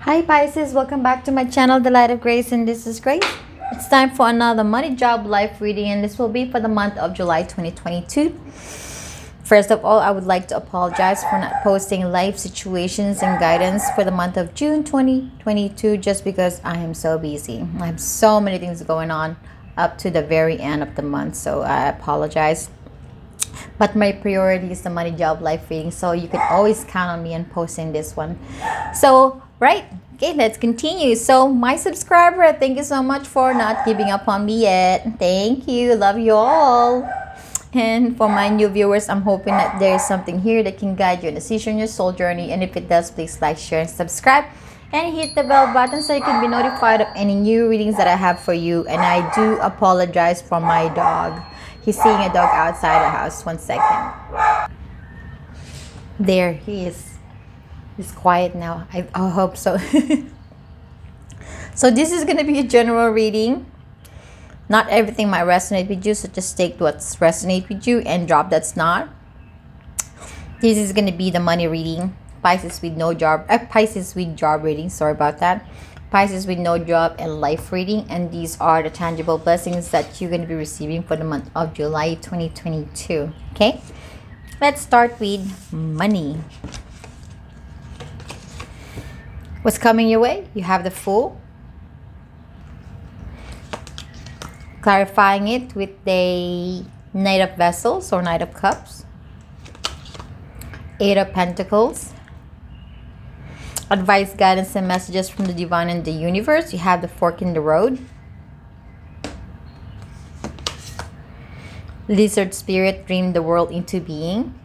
Hi Pisces, welcome back to my channel, The Light of Grace, and this is Grace. It's time for another money, job, life reading, and this will be for the month of July 2022. First of all, I would like to apologize for not posting life situations and guidance for the month of June 2022 just because I am so busy. I have so many things going on up to the very end of the month, so I apologize. But my priority is the money, job, life reading, so you can always count on me on posting this one. So right, okay, let's continue. So my subscriber, thank you so much for not giving up on me yet. Thank you, love you all. And for my new viewers, I'm hoping that there is something here that can guide you in decision, your soul journey, and if it does, please like, share, and subscribe, and hit the bell button so you can be notified of any new readings that I have for you. And I do apologize for my dog. He's seeing a dog outside the house. 1 second. There he is. He's quiet now. I hope so. So this is going to be a general reading. Not everything might resonate with you, so just take what's resonate with you and drop that's not. This is going to be the money reading. Pisces with no job. Pisces with job reading. Sorry about that. Pisces with no job and life reading, and these are the tangible blessings that you're going to be receiving for the month of July 2022. Okay, let's start with money. What's coming your way? You have the Fool, clarifying it with the Knight of Vessels or Knight of Cups, Eight of Pentacles, advice, guidance, and messages from the divine and the universe. You have the Fork in the Road, Lizard Spirit, dream the world into being,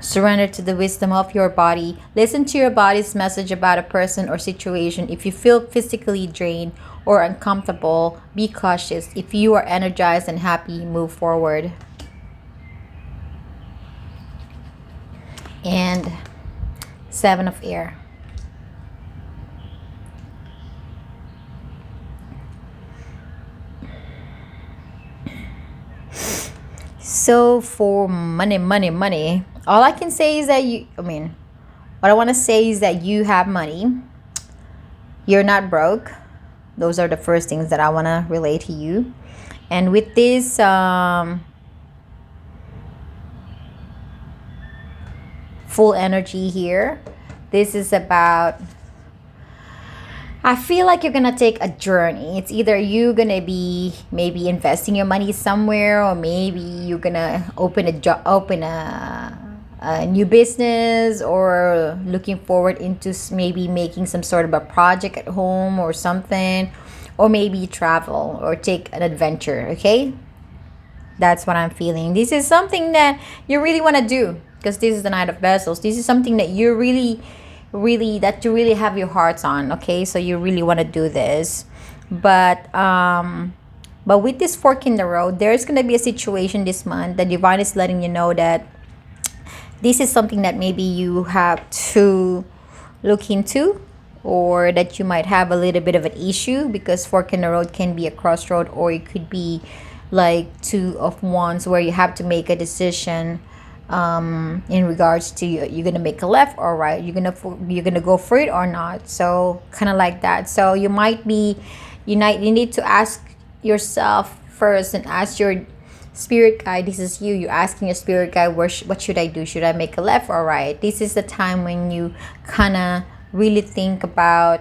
surrender to the wisdom of your body. Listen to your body's message about a person or situation. If you feel physically drained or uncomfortable, be cautious. If you are energized and happy, move forward. And Seven of Air. So for money, all I can say is that what I want to say is that you have money. You're not broke. Those are the first things that I want to relay to you. And with this full energy here, this is about, I feel like you're gonna take a journey. It's either you're gonna be maybe investing your money somewhere, or maybe you're gonna open a new business, or looking forward into maybe making some sort of a project at home or something, or maybe travel or take an adventure. Okay, that's what I'm feeling. This is something that you really want to do, because this is the Knight of Vessels. This is something that you really have your hearts on. Okay, so you really want to do this, but with this Fork in the Road, there's going to be a situation this month. The divine is letting you know that this is something that maybe you have to look into, or that you might have a little bit of an issue, because Fork in the Road can be a crossroad, or it could be like Two of Wands, where you have to make a decision in regards to you're gonna make a left or right, you're gonna go for it or not. So kind of like that. So you need to ask yourself first and ask your spirit guide. This is you're asking your spirit guide, what should I do? Should I make a left or right? This is the time when you kind of really think about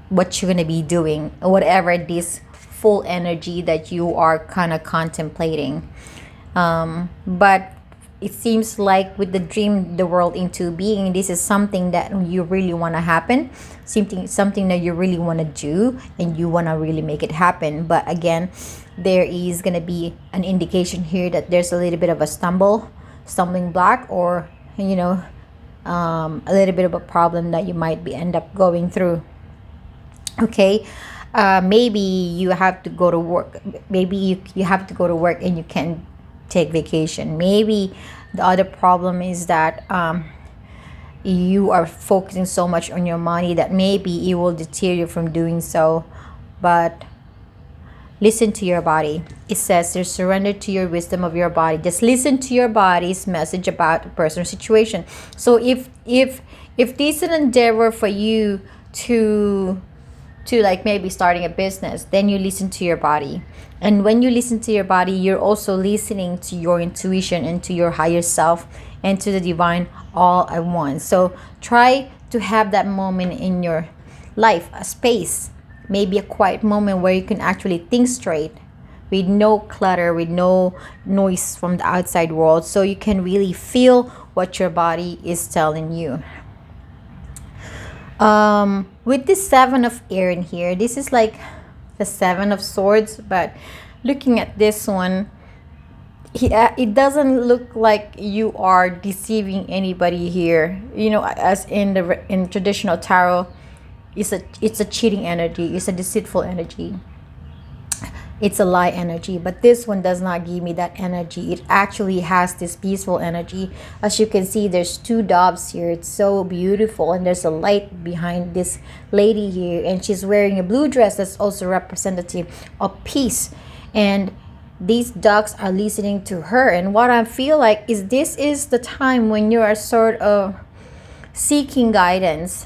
what you're gonna be doing, whatever this full energy that you are kind of contemplating. But it seems like with the dream the world into being, this is something that you really want to happen, something that you really want to do, and you want to really make it happen. But again, there is going to be an indication here that there's a little bit of a stumbling block, or a little bit of a problem that you might end up going through. Okay, maybe you have to go to work. Maybe you have to go to work and you can't take vacation. Maybe the other problem is that you are focusing so much on your money that maybe it will deter you from doing so. But listen to your body. It says there's surrender to your wisdom of your body. Just listen to your body's message about a person's situation. So if this is an endeavor for you to like maybe starting a business, then you listen to your body. And when you listen to your body, you're also listening to your intuition and to your higher self and to the divine all at once. So try to have that moment in your life, a space, maybe a quiet moment where you can actually think straight with no clutter, with no noise from the outside world, so you can really feel what your body is telling you. With this seven of air in here, this is like the seven of swords, but looking at this one, it doesn't look like you are deceiving anybody here. You know, as in traditional tarot, it's a cheating energy, it's a deceitful energy, it's a lie energy. But this one does not give me that energy. It actually has this peaceful energy. As you can see, there's two doves here. It's so beautiful, and there's a light behind this lady here, and she's wearing a blue dress that's also representative of peace. And these ducks are listening to her. And what I feel like is this is the time when you are sort of seeking guidance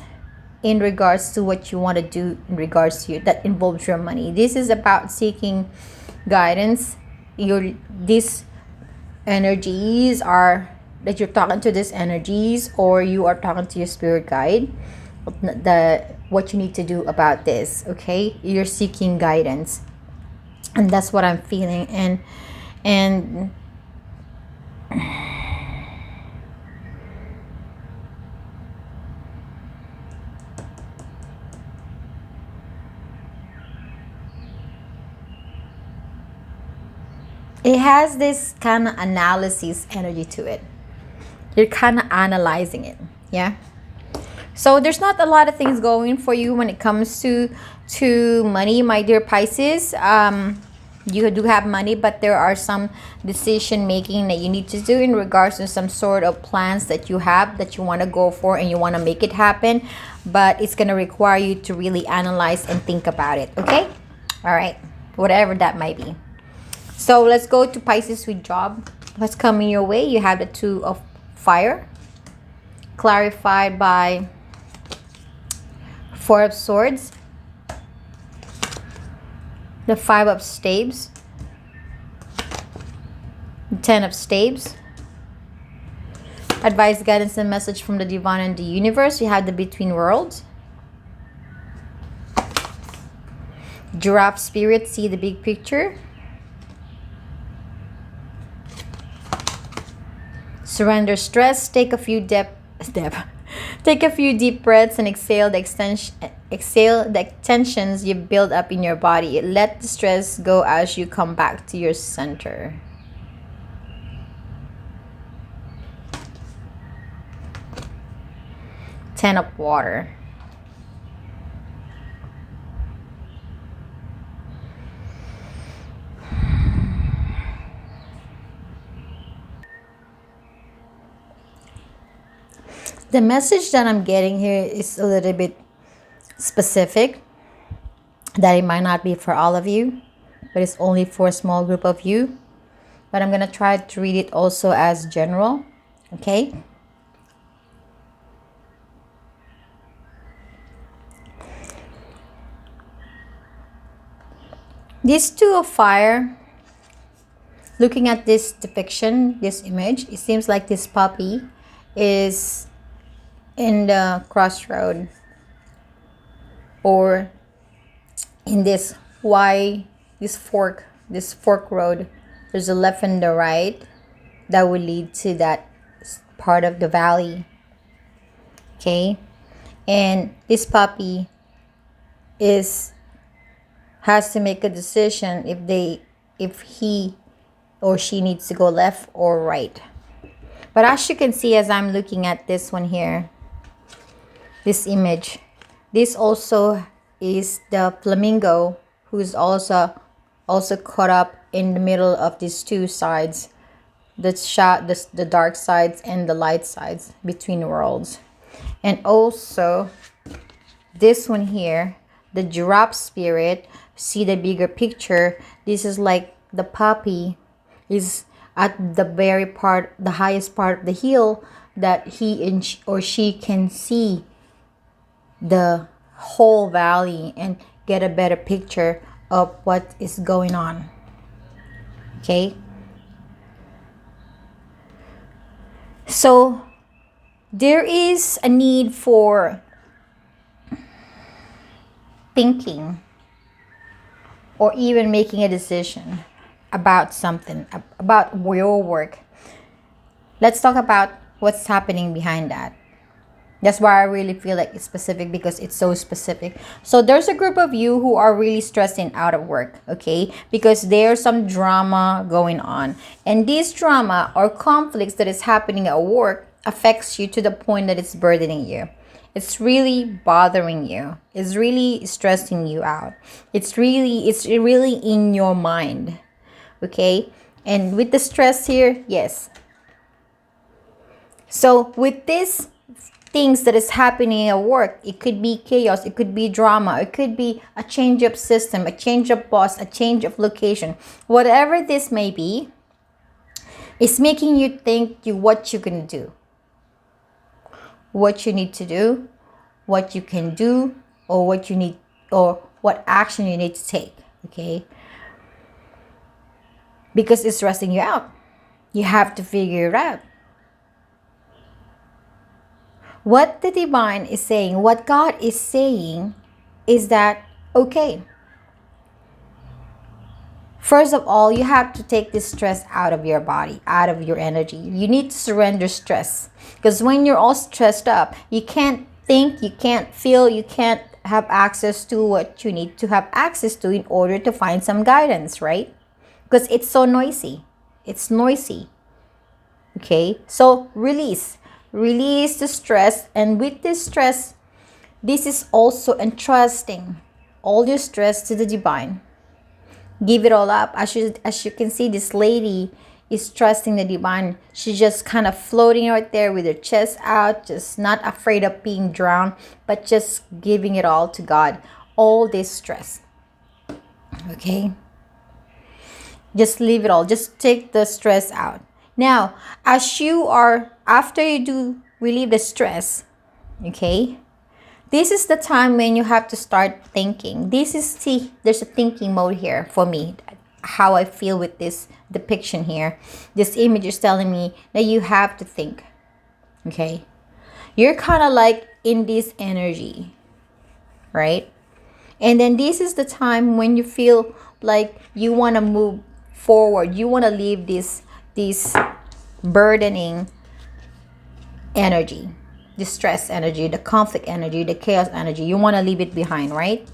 in regards to what you want to do, in regards to you, that involves your money. This is about seeking guidance. These energies are that you're talking to these energies, or you are talking to your spirit guide, what you need to do about this. Okay, you're seeking guidance, and that's what I'm feeling. And it has this kind of analysis energy to it. You're kind of analyzing it. Yeah. So there's not a lot of things going for you when it comes to money, my dear Pisces. You do have money, but there are some decision making that you need to do in regards to some sort of plans that you have, that you want to go for and you want to make it happen. But it's going to require you to really analyze and think about it. Okay? All right. Whatever that might be. So let's go to Pisces with job. What's coming your way? You have the two of fire, clarified by four of swords, the five of staves, 10 of staves. Advice, guidance, and message from the divine and the universe. You have the between worlds. Giraffe spirit, see the big picture. Surrender stress. Take a few take a few deep breaths and exhale the tensions you build up in your body. Let the stress go as you come back to your center. Ten of water. The message that I'm getting here is a little bit specific, that it might not be for all of you, but it's only for a small group of you. But I'm going to try to read it also as general. Okay? These two of fire, looking at this depiction, this image, it seems like this puppy is in the crossroad, or in this fork road. There's a left and the right that will lead to that part of the valley. Okay, and this puppy has to make a decision if he or she needs to go left or right. But as you can see, as I'm looking at this one here, this image, this also is the flamingo, who's also caught up in the middle of these two sides, the dark sides and the light sides, between worlds. And also this one here, the giraffe spirit, see the bigger picture. This is like the puppy is at the very part, the highest part of the hill, that or she can see the whole valley and get a better picture of what is going on. Okay, so there is a need for thinking or even making a decision about something, about your work. Let's talk about what's happening behind that. That's why I really feel like it's specific, because it's so specific. So there's a group of you who are really stressing out of work, okay? Because there's some drama going on. And this drama or conflicts that is happening at work affects you to the point that it's burdening you. It's really bothering you. It's really stressing you out. It's really in your mind. Okay? And with the stress here, yes. So with this things that is happening at work, it could be chaos, it could be drama, it could be a change of system, a change of boss, a change of location. Whatever this may be, it's making you think what you're gonna do, what you need to do, what you can do, or what you need, or what action you need to take. Okay? Because it's stressing you out. You have to figure it out. What the divine is saying, what God is saying, is that, okay, first of all, you have to take this stress out of your body, out of your energy. You need to surrender stress. Because when you're all stressed up, you can't think, you can't feel, you can't have access to what you need to have access to in order to find some guidance, right? Because it's so noisy. It's noisy. Okay? So release the stress. And with this stress, this is also entrusting all your stress to the divine. Give it all up. As you can see, this lady is trusting the divine. She's just kind of floating right there with her chest out, just not afraid of being drowned, but just giving it all to God. All this stress. Okay? Just leave it all. Just take the stress out. Now, after you do relieve the stress, okay, this is the time when you have to start thinking. There's a thinking mode here for me, how I feel with this depiction here. This image is telling me that you have to think, okay? You're kind of like in this energy, right? And then this is the time when you feel like you want to move forward. You want to leave this burdening energy, the stress energy, the conflict energy, the chaos energy. You want to leave it behind, right?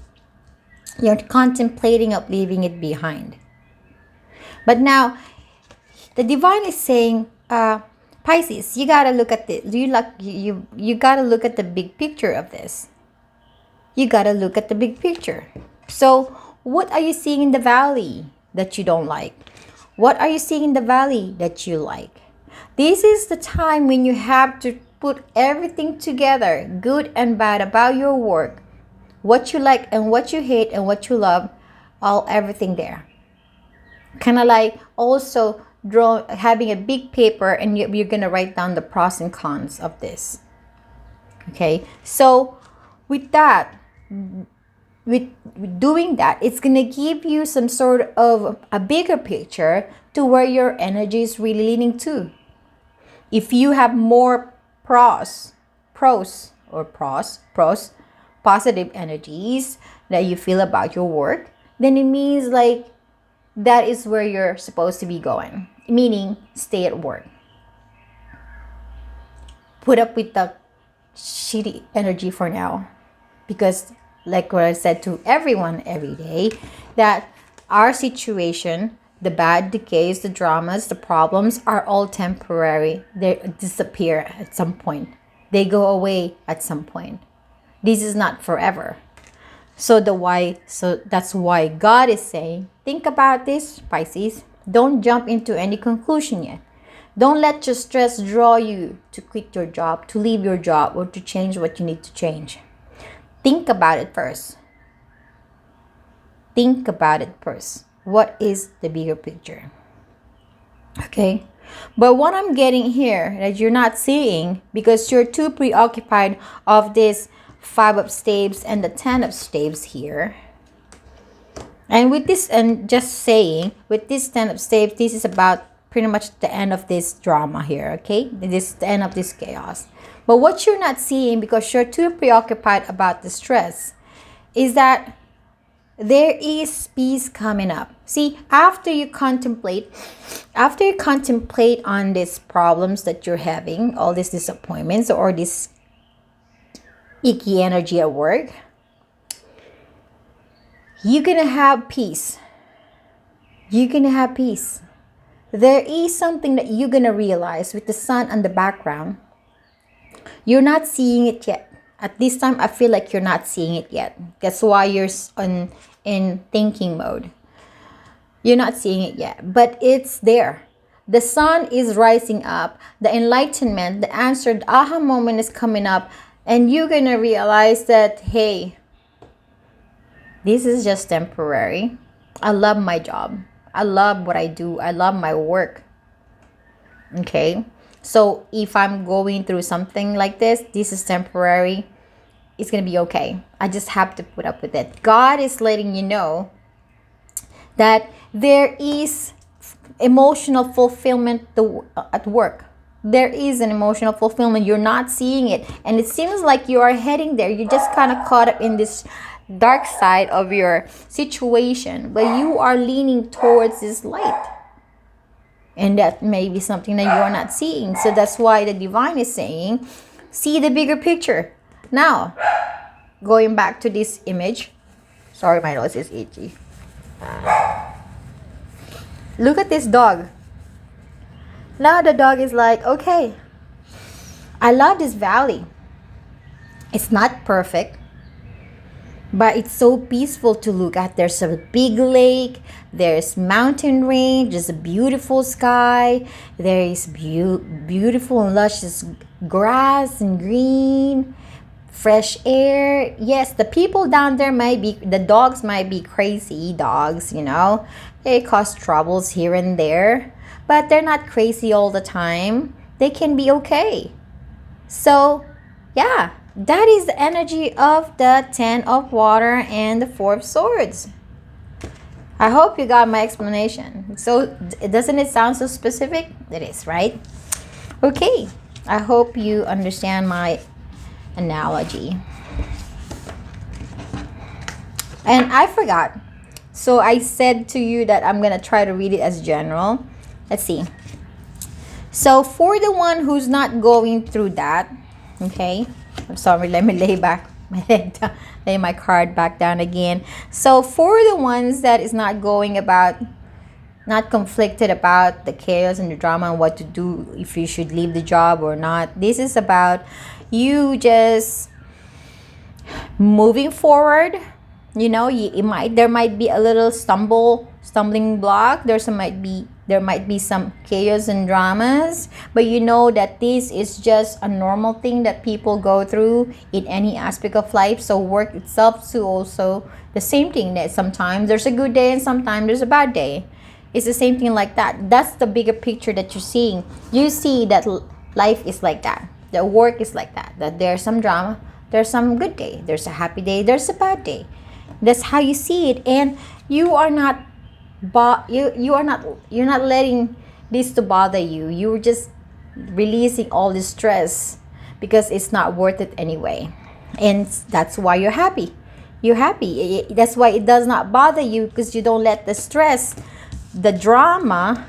You're contemplating of leaving it behind. But now, the divine is saying, Pisces, you gotta look at this. You gotta look at the big picture of this. You gotta look at the big picture. So, what are you seeing in the valley that you don't like? What are you seeing in the valley that you like? This is the time when you have to put everything together, good and bad, about your work, what you like and what you hate and what you love, everything there. Kind of like also having a big paper, and you're gonna write down the pros and cons of this. Okay, so with that, with doing that, it's gonna give you some sort of a bigger picture to where your energy is really leaning to. If you have more positive energies that you feel about your work, then it means like that is where you're supposed to be going. Meaning, stay at work. Put up with the shitty energy for now. Because like what I said to everyone every day, that our situation, the bad, the case, the dramas, the problems are all temporary. They disappear at some point. They go away at some point. This is not forever. So that's why God is saying, think about this, Pisces. Don't jump into any conclusion yet. Don't let your stress draw you to quit your job, to leave your job, or to change what you need to change. Think about it first. think about it first. What is the bigger picture? Okay. But what I'm getting here that you're not seeing because you're too preoccupied of this 5 of staves and the 10 of staves here. And with this, and just saying, with this 10 of staves, this is about pretty much the end of this drama here, okay? This is the end of this chaos. But what you're not seeing because you're too preoccupied about the stress is that there is peace coming up. See, after you contemplate on these problems that you're having, all these disappointments or this icky energy at work, you're gonna have peace. You're gonna have peace. There is something that you're gonna realize with the sun on the background. You're not seeing it yet. At this time, I feel like you're not seeing it yet. That's why you're in thinking mode. You're not seeing it yet, but it's there. The sun is rising up. The enlightenment, the answer, the aha moment is coming up. And you're going to realize that, hey, this is just temporary. I love my job. I love what I do. I love my work. Okay? So if I'm going through something like this is temporary. It's going to be okay. I just have to put up with it. God is letting you know that there is emotional fulfillment at work. There is an emotional fulfillment. You're not seeing it. And it seems like you are heading there. You're just kind of caught up in this dark side of your situation. But you are leaning towards this light. And that may be something that you are not seeing. So that's why the divine is saying, see the bigger picture. Now, going back to this image. Sorry, my nose is itchy. Look at this dog. Now the dog is like, okay, I love this valley. It's not perfect, but it's so peaceful to look at. There's a big lake, there's mountain range, there's a beautiful sky, there is beautiful and luscious grass and green, fresh air. Yes, the people down there the dogs might be crazy dogs, They cause troubles here and there, but they're not crazy all the time. They can be okay. So, yeah, that is the energy of the 10 of water and the 4 of swords. I hope you got my explanation. So, doesn't it sound so specific? It is, right? Okay, I hope you understand my analogy. And I forgot. So I said to you that I'm going to try to read it as general. Let's see. So for the one who's not going through that, okay? I'm sorry, let me lay back my head down, lay my card back down again. So for the ones that is not conflicted about the chaos and the drama and what to do, if you should leave the job or not, this is about you just moving forward. There might be a little stumbling block. There might be some chaos and dramas, but you know that this is just a normal thing that people go through in any aspect of life. So work itself too, also the same thing, that sometimes there's a good day and sometimes there's a bad day. It's the same thing like that. That's the bigger picture that you're seeing. You see that life is like that. The work is like that. That there's some drama, there's some good day, there's a happy day, there's a bad day. That's how you see it, and you are not you're not letting this to bother you. You're just releasing all this stress because it's not worth it anyway, and that's why you're happy. You're happy. That's why it does not bother you, because you don't let the stress, the drama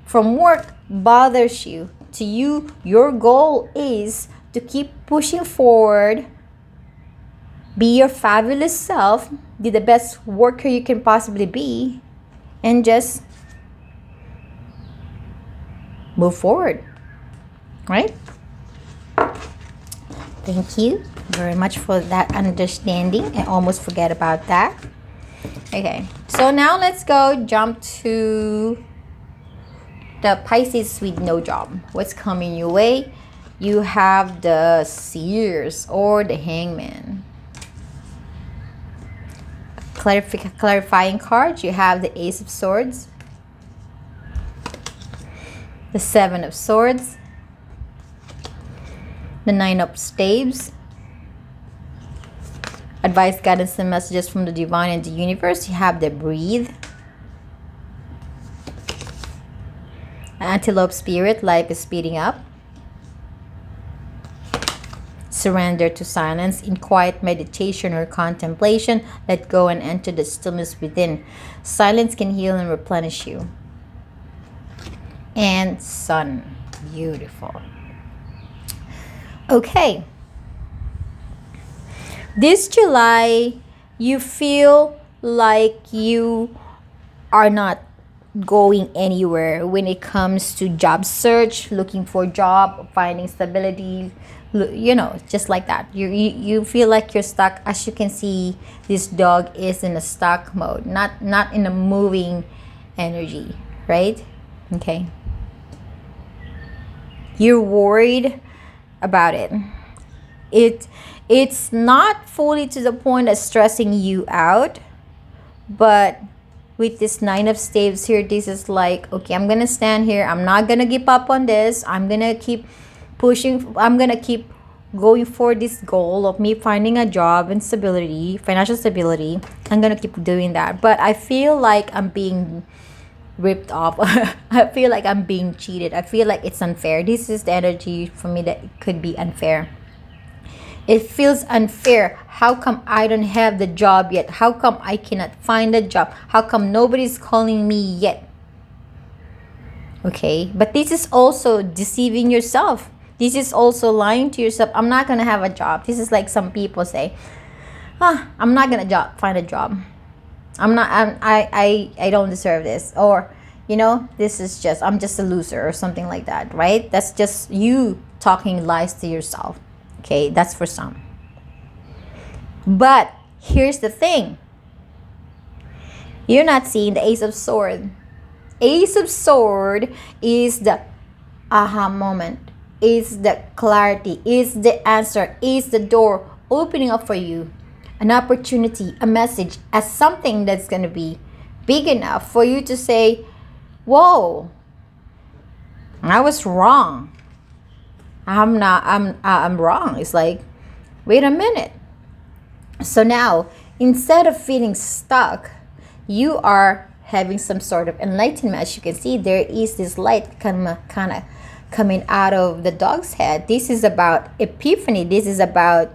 from work bothers you. To you, your goal is to keep pushing forward, be your fabulous self, be the best worker you can possibly be, and just move forward, right? Thank you very much for that understanding. I almost forget about that. Okay, so now let's jump to the Pisces with no job. What's coming your way? You have the Seers or the Hangman. clarifying cards, you have the Ace of Swords, the Seven of Swords, the Nine of Staves. Advice, guidance, and messages from the divine and the universe. You have the Breathe, Antelope Spirit, life is speeding up. Surrender to silence. In quiet meditation or contemplation, let go and enter the stillness within. Silence can heal and replenish you. And Sun. Beautiful. Okay. This July, you feel like you are not going anywhere when it comes to job search, looking for job, finding stability, just like that. You feel like you're stuck. As you can see, this dog is in a stuck mode, not in a moving energy, right? Okay. You're worried about it. It's not fully to the point of stressing you out, but with this Nine of Staves here, this is like, okay, I'm gonna stand here. I'm not gonna give up on this. I'm gonna keep pushing. I'm gonna keep going for this goal of me finding a job and stability, financial stability. I'm gonna keep doing that. But I feel like I'm being ripped off. I feel like I'm being cheated. I feel like it's unfair. This is the energy for me that it could be unfair. It feels unfair. How come I don't have the job yet? How come I cannot find a job? How come nobody's calling me yet? Okay, but this is also deceiving yourself. This is also lying to yourself. I'm not gonna have a job. This is like some people say, I'm not gonna find a job. I don't deserve this. Or, this is just, I'm just a loser or something like that, right? That's just you talking lies to yourself. Okay, that's for some. But here's the thing. You're not seeing the Ace of Swords. Ace of Swords is the aha moment, is the clarity, is the answer, is the door opening up for you. An opportunity, a message, as something that's going to be big enough for you to say, whoa, I was wrong. I'm wrong. It's like, wait a minute. So now, instead of feeling stuck, you are having some sort of enlightenment. As you can see, there is this light kind of coming out of the dog's head. This is about epiphany. This is about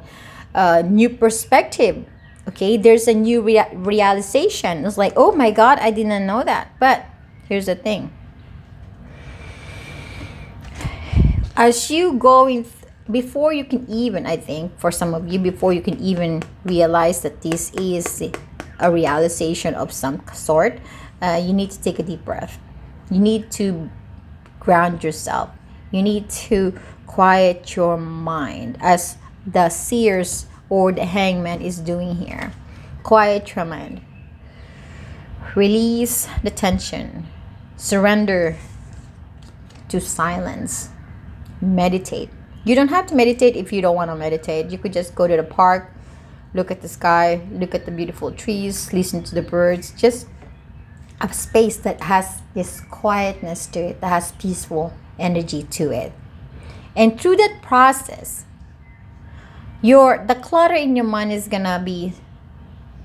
new perspective. Okay, there's a new realization. It's like, oh my God, I didn't know that. But here's the thing. As you before you can even, I think, for some of you, before you can even realize that this is a realization of some sort, you need to take a deep breath. You need to ground yourself. You need to quiet your mind, as the seers or the hangman is doing here. Quiet your mind. Release the tension. Surrender to silence. Meditate. You don't have to meditate if you don't want to meditate. You could just go to the park, look at the sky, look at the beautiful trees, listen to the birds. Just a space that has this quietness to it, that has peaceful energy to it. And through that process, the clutter in your mind is gonna be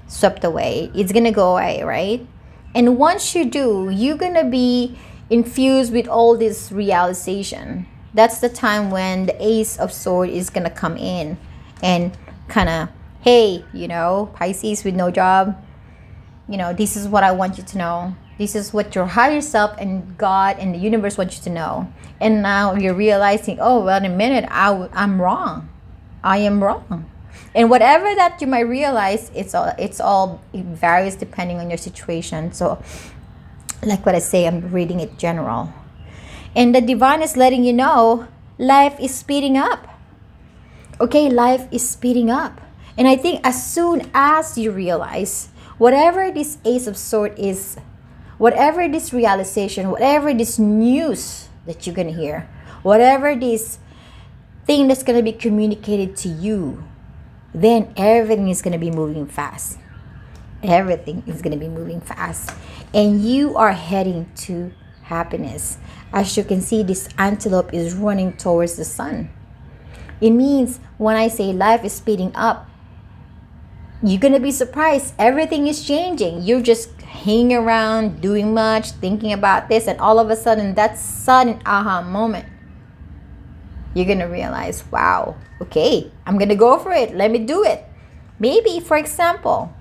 swept away. It's gonna go away, right? And once you do, you're gonna be infused with all this realization. That's the time when the Ace of Swords is gonna come in and kind of, hey, Pisces with no job, this is what I want you to know. This is what your higher self and God and the universe want you to know. And now you're realizing, oh, well, in a minute, I'm wrong. I am wrong. And whatever that you might realize, it varies depending on your situation. So, like what I say, I'm reading it general. And the divine is letting you know life is speeding up. Okay, life is speeding up. And I think as soon as you realize whatever this Ace of Swords is, whatever this realization, whatever this news that you're going to hear, whatever this thing that's going to be communicated to you, then everything is going to be moving fast. Everything is going to be moving fast. And you are heading to happiness. As you can see, this antelope is running towards the sun. It means when I say life is speeding up, you're going to be surprised. Everything is changing. You're just hanging around, doing much, thinking about this, and all of a sudden, that sudden aha moment, you're going to realize, wow, okay, I'm going to go for it. Let me do it. Maybe, for example,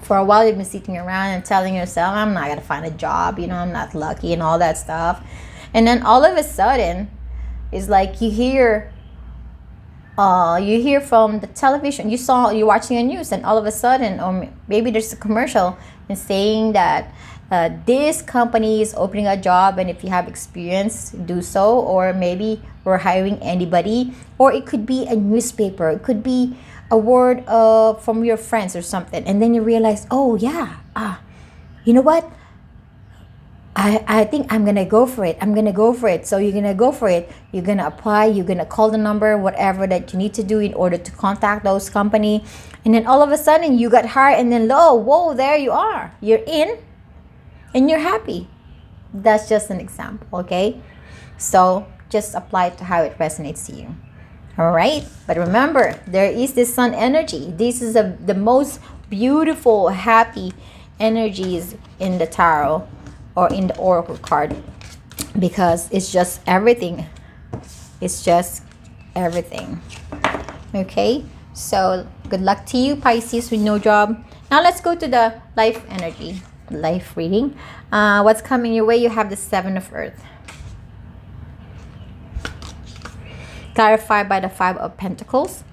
for a while you've been sitting around and telling yourself, I'm not going to find a job, I'm not lucky and all that stuff. And then all of a sudden, it's like you hear from the television, you're watching a news, and all of a sudden, or maybe there's a commercial and saying that this company is opening a job, and if you have experience, do so. Or maybe we're hiring anybody, or it could be a newspaper, it could be a word from your friends or something, and then you realize, oh yeah, you know what, I think I'm gonna go for it. I'm gonna go for it. So you're gonna go for it. You're gonna apply. You're gonna call the number, whatever that you need to do in order to contact those company. And then all of a sudden you got hired, and then whoa, there you are. You're in, and you're happy. That's just an example, okay? So just apply it to how it resonates to you. All right. But remember, there is this sun energy. This is the most beautiful, happy energies in the tarot or in the oracle card, because it's just everything. It's just everything. Okay, so good luck to you, Pisces with no job. Now let's go to the life energy, life reading. What's coming your way? You have the Seven of Earth, clarified by the Five of Pentacles,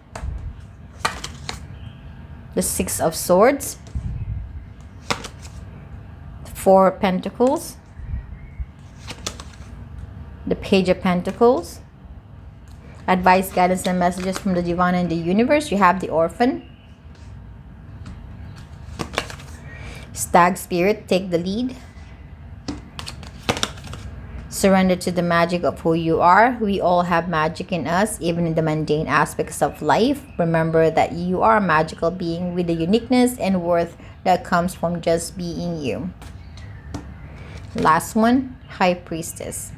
the Six of Swords, Four of Pentacles, the Page of Pentacles, advice, guidance, and messages from the divine and the universe. You have the Orphan, Stag Spirit, take the lead, surrender to the magic of who you are. We all have magic in us, even in the mundane aspects of life. Remember that you are a magical being with the uniqueness and worth that comes from just being you. Last one, High Priestess.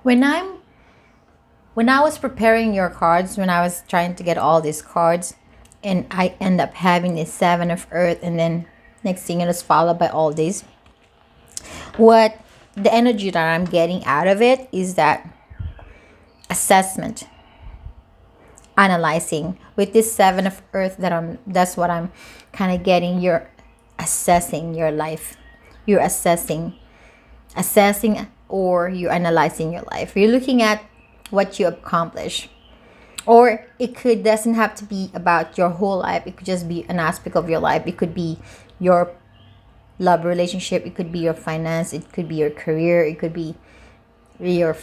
When I was preparing your cards, when I was trying to get all these cards, and I end up having the Seven of Earth, and then next thing it is followed by all these, what the energy that I'm getting out of it is that assessment, analyzing. With this Seven of Earth, that's what I'm kind of getting. You're assessing your life. You're assessing, or you're analyzing your life. You're looking at what you accomplish, or it doesn't have to be about your whole life. It could just be an aspect of your life. It could be your love relationship, it could be your finance, it could be your career, it could be your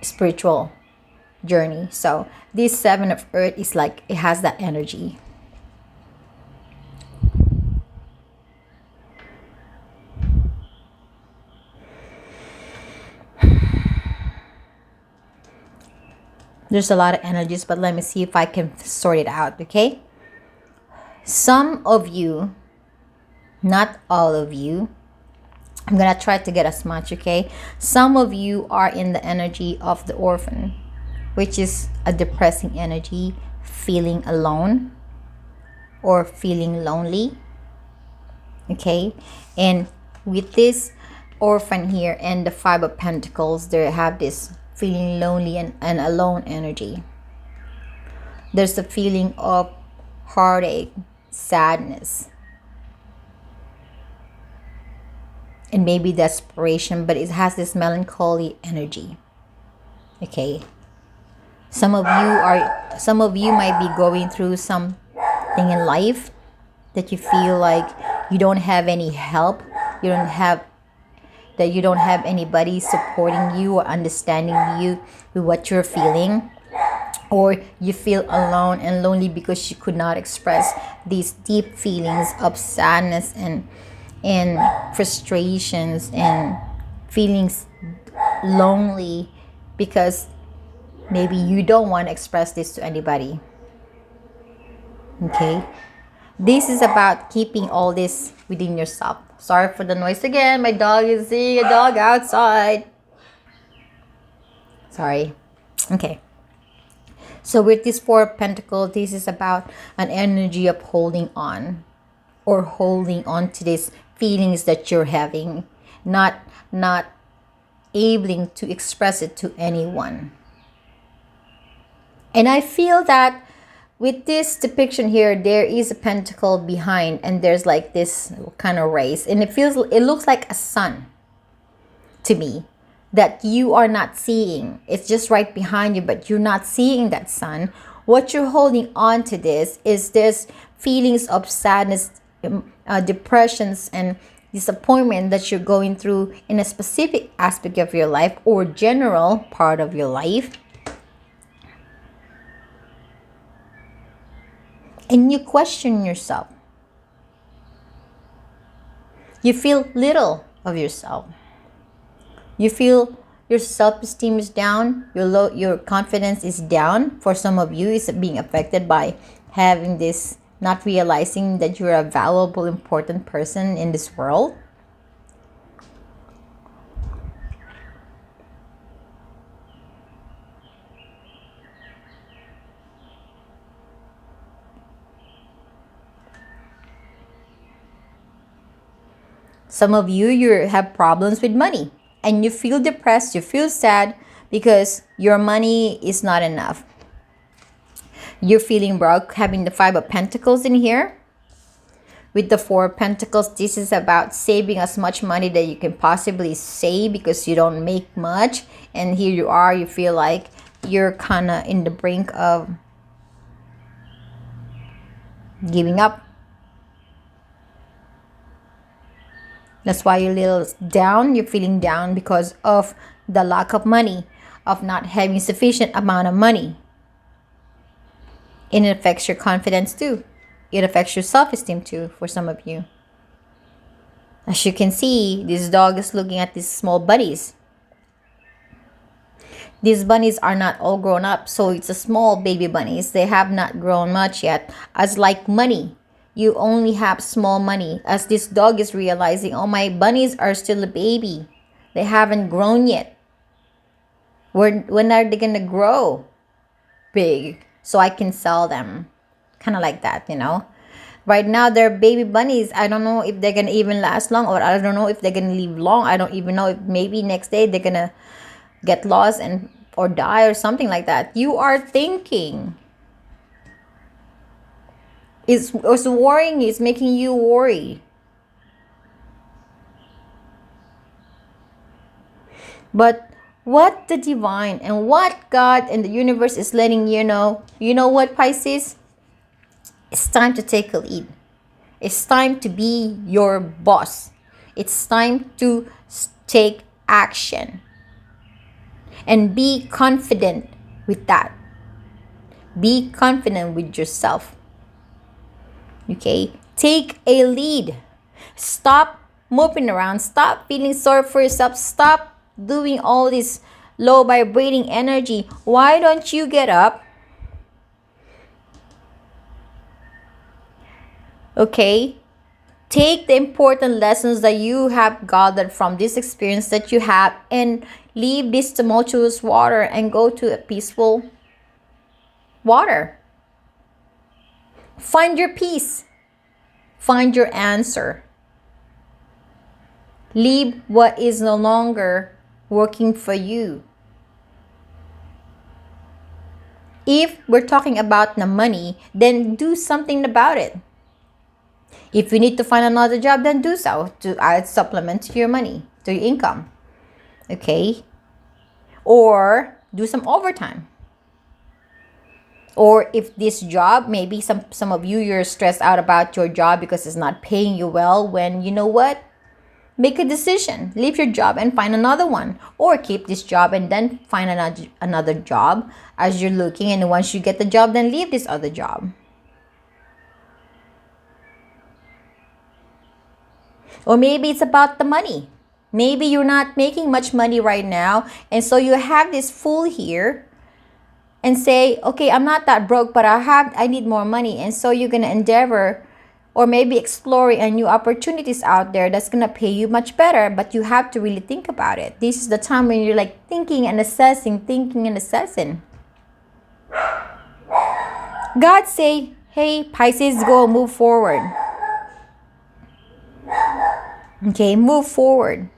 spiritual journey. So this Seven of Earth is like, it has that energy. There's a lot of energies, but let me see if I can sort it out, okay? Some of you, not all of you, I'm gonna try to get as much, okay? Some of you are in the energy of the Orphan, which is a depressing energy, feeling alone or feeling lonely, okay? And with this Orphan here and the Five of Pentacles, they have this feeling lonely and alone energy. There's the feeling of heartache, sadness, and maybe desperation, but it has this melancholy energy. Okay, some of you might be going through something in life that you feel like you don't have any help, you don't have anybody supporting you or understanding you with what you're feeling, or you feel alone and lonely because you could not express these deep feelings of sadness and and frustrations and feelings lonely because maybe you don't want to express this to anybody. Okay? This is about keeping all this within yourself. Sorry for the noise again. My dog is seeing a dog outside. Sorry. Okay. So with this Four of Pentacles, this is about an energy of holding on or holding on to these feelings that you're having, not able to express it to anyone. And I feel that with this depiction here, there is a pentacle behind, and there's like this kind of race, and it looks like a sun to me that you are not seeing. It's just right behind you, but you're not seeing that sun. What you're holding on to this is this feelings of sadness, depressions, and disappointment that you're going through in a specific aspect of your life or general part of your life. And you question yourself. You feel little of yourself. You feel your self-esteem is down, your confidence is down. For some of you, it's being affected by having this, not realizing that you're a valuable, important person in this world. Some of you, you have problems with money and you feel depressed, you feel sad because your money is not enough. You're feeling broke, having the Five of Pentacles in here. With the Four of Pentacles, this is about saving as much money that you can possibly save because you don't make much. And here you are, you feel like you're kind of in the brink of giving up. That's why you're a little down. You're feeling down because of the lack of money, of not having sufficient amount of money. And it affects your confidence too. It affects your self-esteem too for some of you. As you can see, this dog is looking at these small bunnies. These bunnies are not all grown up, so it's a small baby bunnies. They have not grown much yet. As like money, you only have small money. As this dog is realizing, oh, my bunnies are still a baby. They haven't grown yet. When are they gonna grow big so I can sell them? Kind of like that, you know. Right now, they're baby bunnies. I don't know if they're gonna even last long, or I don't know if they're gonna live long. I don't even know if maybe next day they're gonna get lost and or die or something like that. You are thinking. It's worrying. It's making you worry. But what the divine and what God and the universe is letting you know what, Pisces? It's time to take a lead. It's time to be your boss. It's time to take action. And be confident with that. Be confident with yourself. Okay? Take a lead. Stop moping around. Stop feeling sorry for yourself. Stop doing all this low vibrating energy. Why don't you get up? Okay? Take the important lessons that you have gathered from this experience that you have and leave this tumultuous water and go to a peaceful water. Find your peace. Find your answer. Leave what is no longer working for you. If we're talking about the money, then do something about it. If you need to find another job, then do so to add supplement to your money, to your income. Okay? Or do some overtime. Or if this job, maybe some of you, you're stressed out about your job because it's not paying you well, when you know what? Make a decision. Leave your job and find another one. Or keep this job and then find another job as you're looking. And once you get the job, then leave this other job. Or maybe it's about the money. Maybe you're not making much money right now, and so you have this Fool here and say, okay, I'm not that broke, but I need more money. And so you're gonna endeavor or maybe exploring a new opportunities out there that's gonna pay you much better, but you have to really think about it. This is the time when you're like thinking and assessing, thinking and assessing. God say, hey, Pisces, go move forward. Okay, move forward.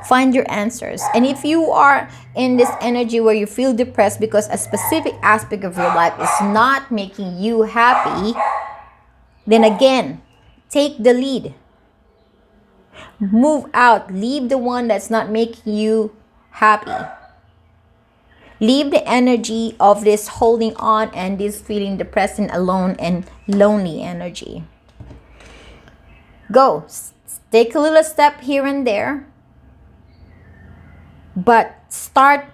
Find your answers. And if you are in this energy where you feel depressed because a specific aspect of your life is not making you happy, then again, take the lead. Move out. Leave the one that's not making you happy. Leave the energy of this holding on and this feeling depressed and alone and lonely energy. Go. Take a little step here and there. But start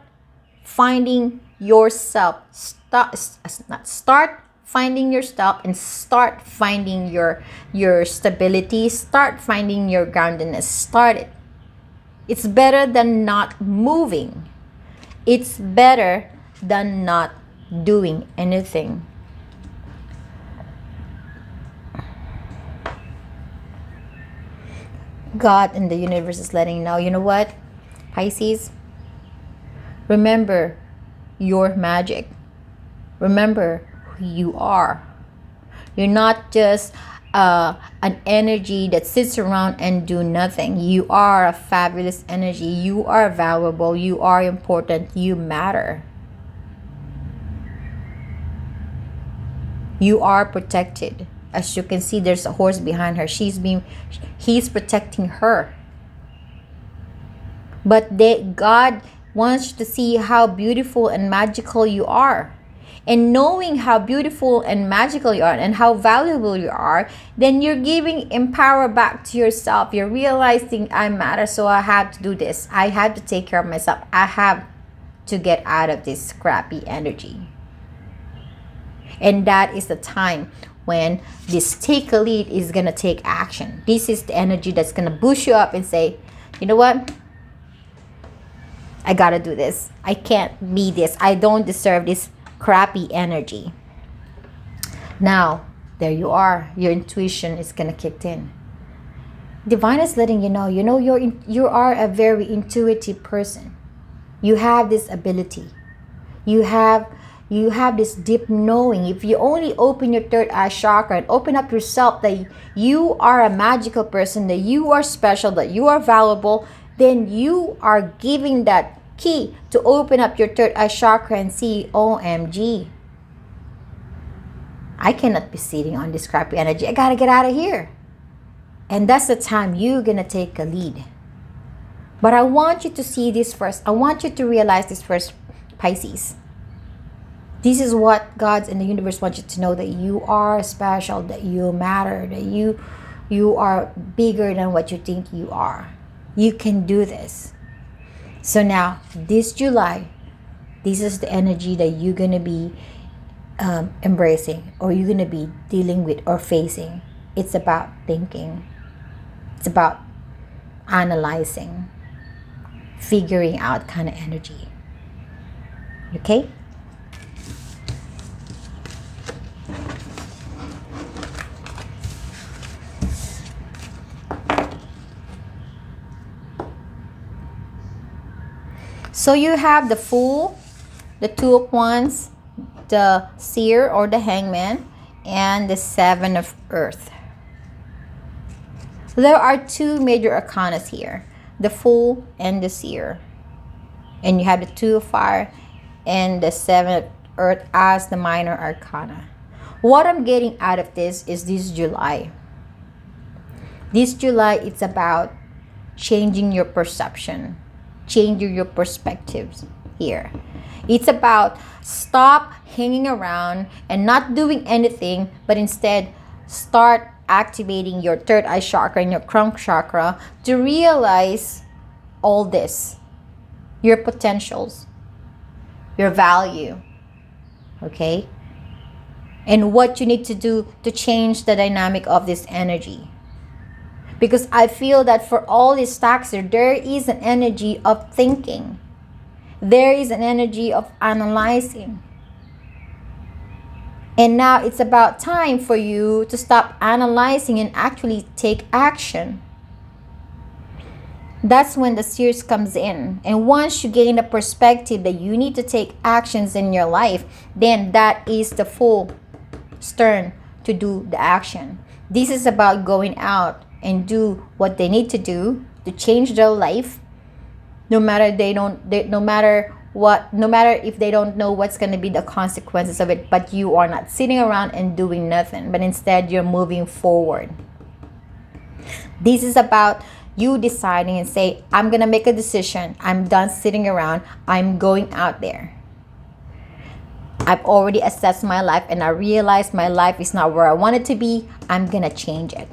finding yourself. Start finding yourself and start finding your stability. Start finding your groundedness. Start it. It's better than not moving. It's better than not doing anything. God and the universe is letting you know, you know what, Pisces? Remember your magic. Remember who you are. You're not just an energy that sits around and do nothing. You are a fabulous energy. You are valuable. You are important. You matter. You are protected. As you can see, there's a horse behind her. He's protecting her. But God wants you to see how beautiful and magical you are. And knowing how beautiful and magical you are and how valuable you are, then you're giving empower back to yourself. You're realizing I matter, so I have to do this. I have to take care of myself. I have to get out of this crappy energy. And that is the time when this take a lead is going to take action. This is the energy that's going to boost you up and say, you know what? I got to do this. I can't be this. I don't deserve this crappy energy. Now, there you are. Your intuition is going to kick in. Divine is letting you know, you are a very intuitive person. You have this ability. You have this deep knowing. If you only open your third eye chakra and open up yourself that you are a magical person, that you are special, that you are valuable, then you are giving that key to open up your third eye chakra and see, OMG, I cannot be sitting on this crappy energy. I gotta get out of here. And that's the time you're gonna take a lead. But I want you to see this first. I want you to realize this first, Pisces. This is what God and the universe want you to know, that you are special, that you matter, that you are bigger than what you think you are. You can do this. So now, this July, this is the energy that you're going to be embracing, or you're going to be dealing with or facing. It's about thinking. It's about analyzing, figuring out kind of energy. Okay? So you have the Fool, the Two of Wands, the Seer or the Hangman, and the Seven of Earth. There are two major arcanas here, the Fool and the Seer. And you have the Two of Fire and the Seven of Earth as the minor arcana. What I'm getting out of this is this July. This July, it's about changing your perception, changing your perspectives here. It's about stop hanging around and not doing anything, but instead start activating your third eye chakra and your crown chakra to realize all this, your potentials, your value, okay? And what you need to do to change the dynamic of this energy. Because I feel that for all these stacks here, there is an energy of thinking. There is an energy of analyzing. And now it's about time for you to stop analyzing and actually take action. That's when the series comes in. And once you gain the perspective that you need to take actions in your life, then that is the full turn to do the action. This is about going out and do what they need to do to change their life, no matter no matter if they don't know what's going to be the consequences of it, but you are not sitting around and doing nothing, but instead you're moving forward. This is about you deciding and say, I'm going to make a decision. I'm done sitting around. I'm going out there. I've already assessed my life and I realized my life is not where I want it to be. I'm going to change it.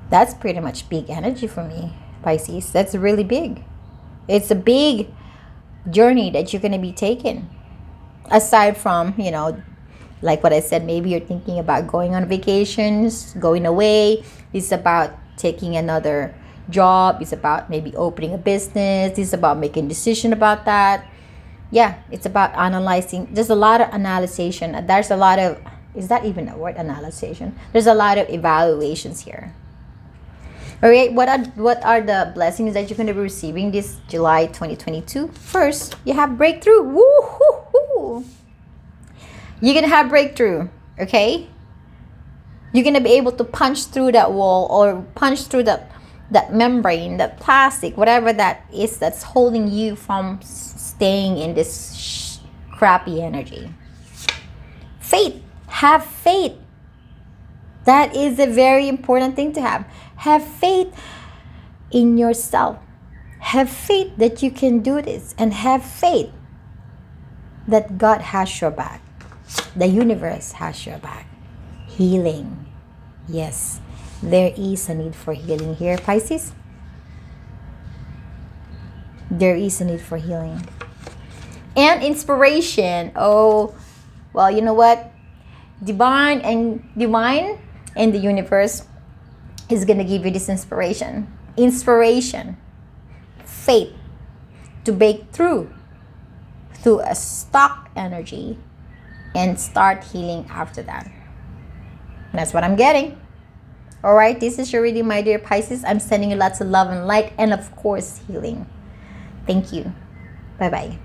That's pretty much big energy for me, Pisces. That's really big. It's a big journey that you're going to be taking. Aside from, like what I said, maybe you're thinking about going on vacations, going away. It's about taking another job. It's about maybe opening a business. It's about making a decision about that. Yeah, it's about analyzing. There's a lot of analysis. There's a lot of, is that even a word, analysis? There's a lot of evaluations here. All right, what are the blessings that you're going to be receiving this July 2022? First, you have breakthrough. Woo-hoo-hoo. You're going to have breakthrough, okay? You're going to be able to punch through that wall or punch through that membrane, that plastic, whatever that is that's holding you from staying in this crappy energy. Faith. Have faith. That is a very important thing to have. Have faith in yourself. Have faith that you can do this. And have faith that God has your back. The universe has your back. Healing. Yes, there is a need for healing here, Pisces. There is a need for healing. And inspiration. Oh, well, you know what? Divine and the universe is going to give you this inspiration. Inspiration. Faith. To break through a stuck energy and start healing after that. That's what I'm getting. All right, this is your reading, my dear Pisces. I'm sending you lots of love and light and, of course, healing. Thank you. Bye-bye.